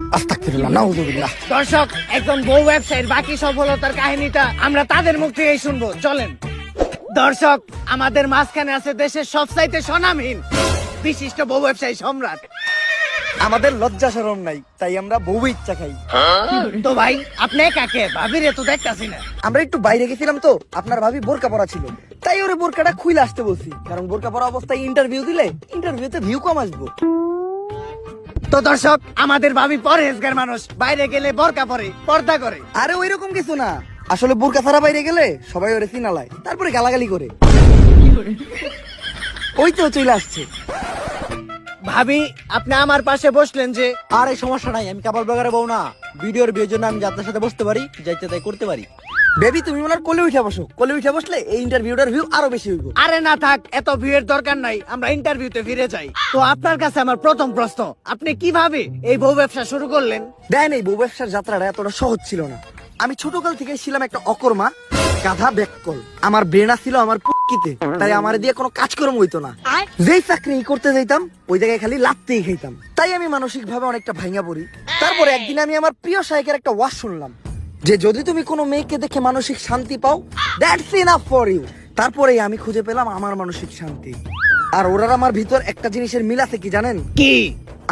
আস্তাগফিরুল্লাহ, নাউযুবিল্লাহ। দর্শক, একজন বউ ব্যবসায়ীর বাকি সফলতার কাহিনীটা আমরা তাদের মুখ থেকেই শুনবো, চলেন। দর্শক, আমাদের মাঝখানে আছে দেশের সবচাইতে স্বনামহীন বিশিষ্ট বউ ব্যবসায়ী সম্রাট। আমাদের লজ্জা শরম নাই, তাই আমরা বউ ইচ্ছা খাই। তো ভাই, আপনি কাকে ভাবিরে তো দেখতাছি না। আমরা একটু বাইরে গেছিলাম তো, আপনার ভাবি বোরকা পরা ছিল, তাই ওরে বোরকাটা খুলে আসতে বলছি, কারণ বোরকা পরা অবস্থায় ইন্টারভিউ দিলে ইন্টারভিউতে ভিউ কম আসবো। তো দর্শক, আমাদের ভাবি পরহেজগার মানুষ, বাইরে গেলে বোরকা পরে, পর্দা করে। আরে ওই রকম কিছু না, আসলে বোরকা ছাড়া বাইরে গেলে সবাই ওরে চিনালায়, তারপরে গালাগালি করে। ওই তো চলে আসছে। ভাবি, আপনি আমার পাশে বসলেন যে? আর এই সমস্যা নাই, আমি কাপড় ব্লগারে বউ না, ভিডিওর বিয়ের জন্য আমি যাত্রার সাথে বসতে পারি, যাইতে তাই করতে পারি। বেবি, তুমি ওনার কোলে উঠে বসো, কোলে উঠে বসলে এই ইন্টারভিউটার ভিউ আরো বেশি হইব। আরে না থাক, এত ভিড়ের দরকার নাই, আমরা ইন্টারভিউতে ফিরে যাই। তো আপনার কাছে আমার প্রথম প্রশ্ন, আপনি কিভাবে এই বউ ব্যবসা শুরু করলেন? দেন, এই বউ ব্যবসার যাত্রাটা এতটা সহজ ছিল না। আমি ছোটকাল থেকে ছিলাম একটা অকর্মা, গাধা ব্যাককল। আমার ব্রেনা ছিল আমার পুটকিতে, তাই আমার দিয়ে কোনো কাজকর্ম হইতো না। যেই চাকরি করতে যাইতাম ওই জায়গায় খালি লাত্তেই খাইতাম, তাই আমি মানসিক ভাবে অনেকটা ভাঙা পড়ি। তারপরে একদিন আমি আমার প্রিয় শায়কের একটা ওয়াজ শুনলাম যে যদি তুমি কোনো মেয়েকে দেখে মানসিক শান্তি পাও, দ্যাটস ইনাফ ফর ইউ। তারপরেই আমি খুঁজে পেলাম আমার মানসিক শান্তি। আর ওরার আমার ভিতর একটা জিনিসের মিল আছে, কি জানেন? কি?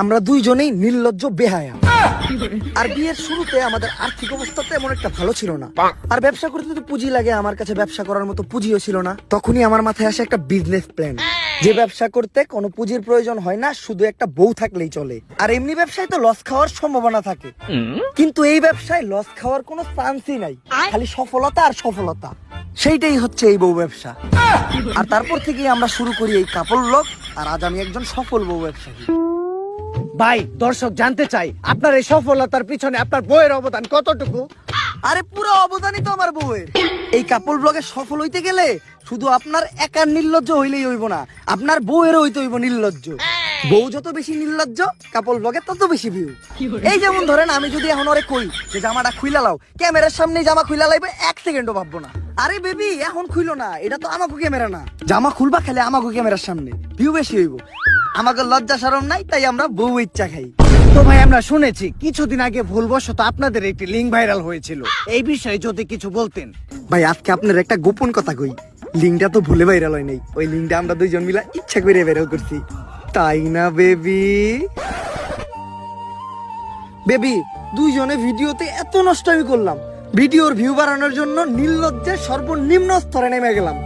আমরা দুইজনেই নির্লজ্জ বেহায়া। আর বিয়ের শুরুতে আমাদের আর্থিক অবস্থা তেমন একটা ভালো ছিল না, আর ব্যবসা করতে তো পুঁজি লাগে, আমার কাছে ব্যবসা করার মতো পুঁজিও ছিল না। তখনই আমার মাথায় আসে একটা বিজনেস প্ল্যান, যে ব্যবসা করতে কোনো পুঁজির প্রয়োজন হয় না, শুধু একটা বউ থাকলেই চলে। আর এমনি ব্যবসায় তো লস খাওয়ার সম্ভাবনা থাকে, কিন্তু এই ব্যবসায় লস খাওয়ার কোনো চান্সই নাই, খালি সফলতা আর সফলতা। সেইটাই হচ্ছে এই বউ ব্যবসা। আর তারপর থেকেই আমরা শুরু করি এই কাপড় ব্লগ, আর আজ আমি একজন সফল বউ ব্যবসায়ী। ভাই, দর্শক জানতে চাই আপনার এই সফলতার পিছনে আপনার বউয়ের অবদান কতটুকু? আরে পুরো অবদানই তো আমার বউয়ের। এই কাপড় ব্লগে সফল হইতে গেলে শুধু আপনার একার নির্লজ্জ হইলেই হইব না, আপনার বউয়েরও হইতে হইব নির্লজ্জ। বউ যত বেশি নির্লজ্জ, কাপড় ব্লগে তত বেশি ভিউ। এই যেমন ধরেন, আমি যদি এখন ওরে কই যে জামাটা খুইলা লাও, ক্যামেরার সামনে জামা খুইলা লাইবে, এক সেকেন্ডও ভাববো না। আরে বেবি, এখন খুইলো না, এটা তো আমাকে ক্যামেরা না, জামা খুলবা খেলে আমাকে ক্যামেরার সামনে, ভিউ বেশি হইব। আমাকে লজ্জা শরম নাই, তাই আমরা বউ ইচ্ছা খাই। তো ভাই, আমরা শুনেছি কিছুদিন আগে ভুলবশত আপনাদের একটি লিঙ্ক ভাইরাল হয়েছিল, এই বিষয়ে যদি কিছু বলতেন। ভাই, আজকে আপনার একটা গোপন কথা কই, লিঙ্কটা তো ভুলে ভাইরাল হয় নাই, ওই লিঙ্কটা আমরা দুইজন মিলে ইচ্ছা করে ভাইরাল করছি, তাই না বেবি? বেবি, দুইজনে ভিডিওতে এত নষ্ট আমি করলাম, ভিডিওর ভিউ বাড়ানোর জন্য নির্লজ্জের সর্বনিম্ন স্তরে নেমে গেলাম,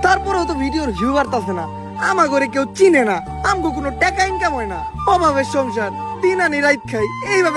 তারপরেও তো ভিডিওর ভিউ বাড়তাছে না। আমা করে কেউ চিনে না, আমগো কোনো টাকা ইনকাম হয় না, অভাবের সংসার, দিন আনি রাইত খাই, এইভাবে